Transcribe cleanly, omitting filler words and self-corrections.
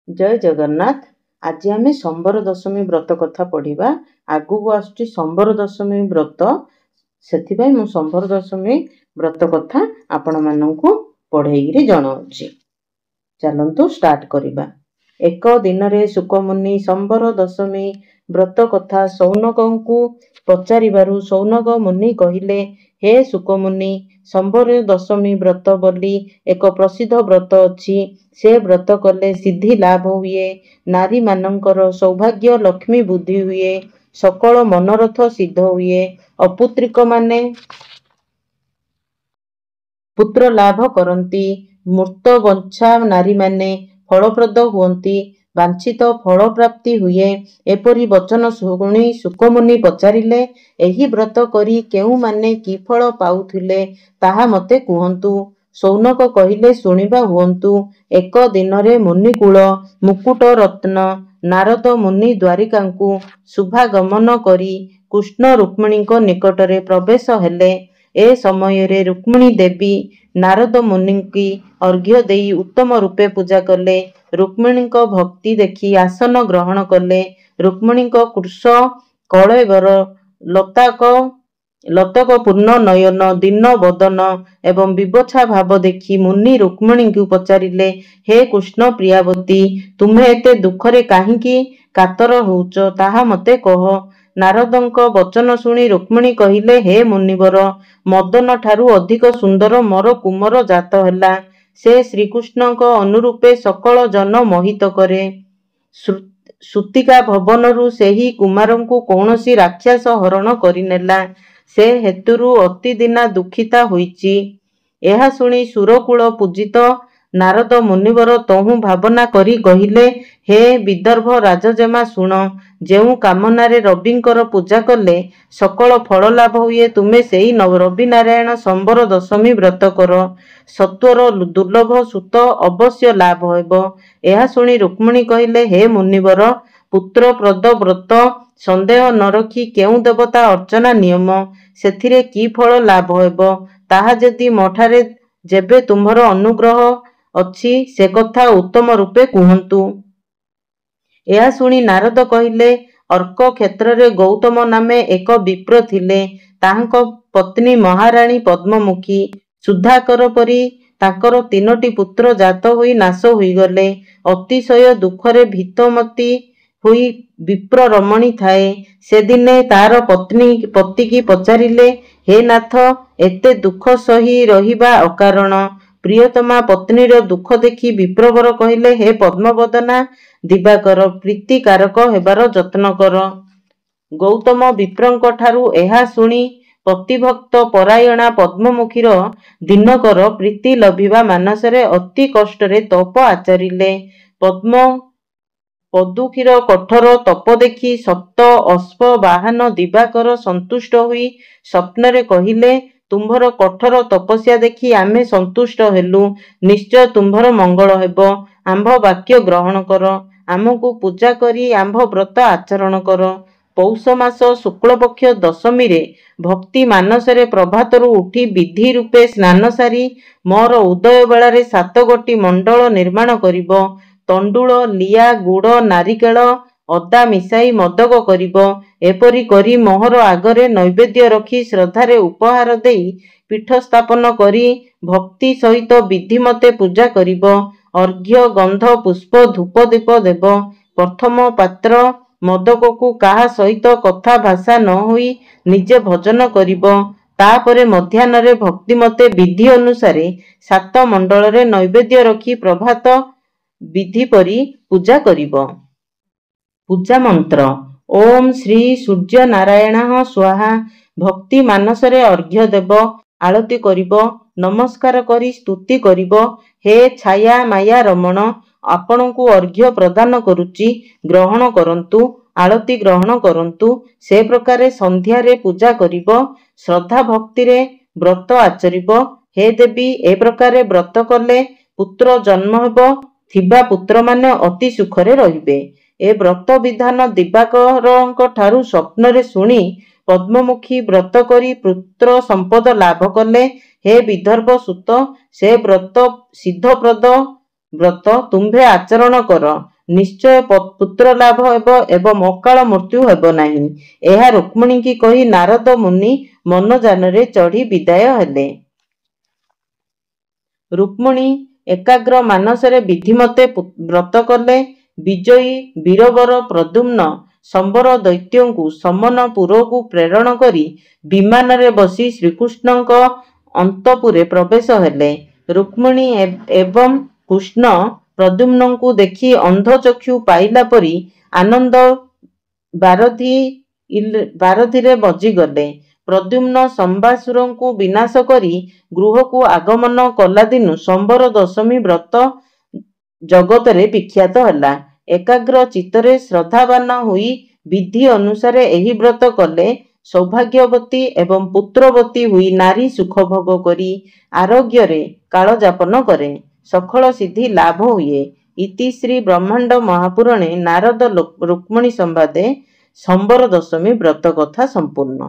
जय जगन्नाथ। आज आम संबर दशमी व्रत कथा पढ़ा। आगू आसुची संबर दशमी व्रत, से संबर दशमी व्रत कथा आपण मानू पढ़ेगी जनाऊँगी। चलतु स्टार्ट करिबा। एक दिन रे सुकमुनि संबर दशमी व्रत कथा सौनकंकु पचारिबारु सौनक मुनि कहिले, हे सुकमुनि, संबर दशमी व्रत बोली एक प्रसिद्ध व्रत अछि। से व्रत कले सिद्धि लाभ हुए, नारी मानकर सौभाग्य लक्ष्मी बुद्धि हुए, सकल मनोरथ सिद्ध हुए, अपुत्रिक माने पुत्र लाभ करती, मूर्त बंछा नारी माने फलप्रद हुअंती, वांछित फल प्राप्ति हुए। एपरी वचन शुणी सुकमुनि पचारिले, एही व्रत करी केउ माने की फल पाउथिले ताहा मते कुहंतु। सौनक कहिले, शुणिबा हुअंतु। एक दिन रे मुनिकुल मुकुट रत्न नारद मुनि द्वारिकांकु शुभागमन करी कृष्ण रुक्मिणी निकटरे प्रवेश हेले। ए समय रे रुक्मिणी देवी नारद मुनि की अर्घ्य देई उत्तम रूपे पूजा कले। रुक्मिणी भक्ति देखी आसन ग्रहण कले। रुक्मिणी कृश कलेवर लतक पूर्ण नयन दीन बदन एवं विवछा भाव देखी मुनि रुक्मिणी को पचारिले, हे कृष्ण प्रियावती, तुम्हें एते दुखरे काहिंकी कातर होउच ताहा मते कह। नारदंक वचन शुणी रुक्मिणी कहिले, हे मुनिवर, मदन ठारू अधिक सुंदर मोर कुमर जात हैला। से श्रीकृष्णक अनुरूपे सकल जन मोहित करे। सुतिका भवनरू सेही कुमारंकु कौनसी राक्षस हरण करिनेला। से हेतुरु अति दिना दुखिता होइची। एहा शुणी सुरकुल पूजित नारद मुनिवर तहु भावना करी कहिले, हे विदर्भ राजजेमा शुण, जेउ कामनारे रविंकर पूजा कले सकल फल लाभ हुए, तुमे सेई रवि नारायण संबर दशमी व्रत कर, सत्वर दुर्लभ सुत अवश्य लाभ हेब। एहा शुणी रुक्मिणी कहिले, हे मुनिवर, पुत्र प्रद व्रत संदेह न रखी केउ देवता अर्चना नियम, सेथिरे की फल लाभ हेब ताहा जदि मठारे जेबे तुम्हर अनुग्रह अछि से कथा उत्तम रूपे कुहंतु। एहा शुणी नारद कहिले, अर्क क्षेत्र रे गौतम नामे एक विप्र थिले। ताहांक पत्नी महाराणी पद्ममुखी। सुधाकर परी ताकर 3टी पुत्र जात होई नाश होईगले। अतिशय दुखरे भीतमती हुई विप्र रमणी थाए। से दिने तार पति की पचारिले, हे नाथ, एते दुख सही रहिबा अकारण। प्रियतमा पत्नीर दुख देखी विप्रवर कहिले, हे पद्मवदना दिवाकर, प्रीतिकारक हेबार जत्न कर। गौतम विप्रंक ठारू एहा शुणी पतिभक्त परायणा पद्ममुखीर दिनकर प्रीति लभिबा मानसरे अति कष्टरे तप आचरिले। पदुखीर कठोर तप देखी सप्त अश्व बाहन दिवाकर संतुष्ट हुई स्वप्नरे कहिले, तुम्भर कठोर तपस्या देखी आमे संतुष्ट हेलु। निश्चय तुम्भर मंगल हेब। आंभ वाक्य ग्रहण कर। आमको पूजा करी आंभ व्रत आचरण कर। पौष मास शुक्लपक्ष दशमी रे भक्ति मानसरे प्रभातरू उठी विधि रूपे स्नान सारी मोर उदय बेलारे 7 गोटी मंडल निर्माण करिब। तंडुल लिया गुड़ नारिकेल अदा मिसाई मदक करिब। एपरी करी मोहर आगरे नैवेद्य रखी श्रद्धारे उपहार देई पीठ स्थापन करी भक्ति सहित विधि मते पूजा करिब। अर्घ्य गंध पुष्प धूप दीप देव। प्रथम पात्र मदक को काहा सहित कथा भाषा न होई निजे भजन करिब। तापरे मध्याह्न रे भक्ति मते विधि अनुसारे 7 मंडल रे नैवेद्य रखी प्रभात विधि परी पूजा करिब। पूजा मंत्र, ओम श्री सूर्य नारायण स्वाहा। भक्ति मानसरे अर्घ्य देव, आळती करिब, नमस्कार करी स्तुति करिब। हे छाया माया रमण, आपणको अर्घ्य प्रदान करुची, ग्रहण करंतु, आळती ग्रहण करंतु। से प्रकारे संध्यारे पूजा करिब, श्रद्धा भक्ति रे व्रत आचरिब। हे देवी, ए प्रकारे व्रत कले पुत्र जन्म हेब, थिबा पुत्र माने अति सुखरे रहिबे। ए व्रत विधान दिवाकरंक ठारू स्वप्नरे शुणी पद्ममुखी व्रत करी पुत्र संपद लाभ कले। हे विदर्भ सुत, से व्रत सिद्धप्रद व्रत तुम्भे आचरण कर। ନିଶ୍ଚୟ ପୁତ୍ର ଲାଭ ହେବ ଏବଂ ଅକାଳ ମୃତ୍ୟୁ ହେବ ନାହିଁ। ଏହା ରୁକ୍ମିଣୀକି କହି ନାରଦ ମୁନି ମନୋଯାନରେ ଚଢ଼ି ବିଦାୟ ହେଲେ। ରୁକ୍ମିଣୀ ଏକାଗ୍ର ମାନସରେ ବିଧିମତେ ବ୍ରତ କଲେ। ବିଜୟୀ ବୀରବର ପ୍ରଦ୍ୟୁମ୍ନ ସମ୍ବର ଦୈତ୍ୟଙ୍କୁ ସମନପୁରକୁ ପ୍ରେରଣ କରି ବିମାନରେ ବସି ଶ୍ରୀକୃଷ୍ଣଙ୍କ ଅନ୍ତପୁରେ ପ୍ରବେଶ ହେଲେ। ରୁକ୍ମିଣୀ ଏବଂ କୃଷ୍ଣ ପ୍ରଦ୍ୟୁମ୍ନଙ୍କୁ ଦେଖି ଅନ୍ଧଚକ୍ଷୁ ପାଇଲା ପରି ଆନନ୍ଦ ବାରଧିରେ ବଜିଗଲେ। ପ୍ରଦ୍ୟୁମ୍ନ ଶମ୍ବାସୁରଙ୍କୁ ବିନାଶ କରି ଗୃହକୁ ଆଗମନ କଲା ଦିନୁ ସମ୍ବର ଦଶମୀ ବ୍ରତ ଜଗତରେ ବିଖ୍ୟାତ ହେଲା। ଏକାଗ୍ର ଚିତ୍ତରେ ଶ୍ରଦ୍ଧାବାନ ହୋଇ ବିଧି ଅନୁସାରେ ଏହି ବ୍ରତ କଲେ ସୌଭାଗ୍ୟବତୀ ଏବଂ ପୁତ୍ରବତୀ ହୋଇ ନାରୀ ସୁଖ ଭୋଗ କରି ଆରୋଗ୍ୟରେ କାଳଯାପନ କରେ, ସକଳ ସିଦ୍ଧି ଲାଭ ହୁଏ। ଇତି ଶ୍ରୀ ବ୍ରହ୍ମାଣ୍ଡ ମହାପୁରାଣେ ନାରଦ ରୁକ୍ମିଣୀ ସମ୍ବାଦେ ସମ୍ବର ଦଶମୀ ବ୍ରତ କଥା ସମ୍ପୂର୍ଣ୍ଣ।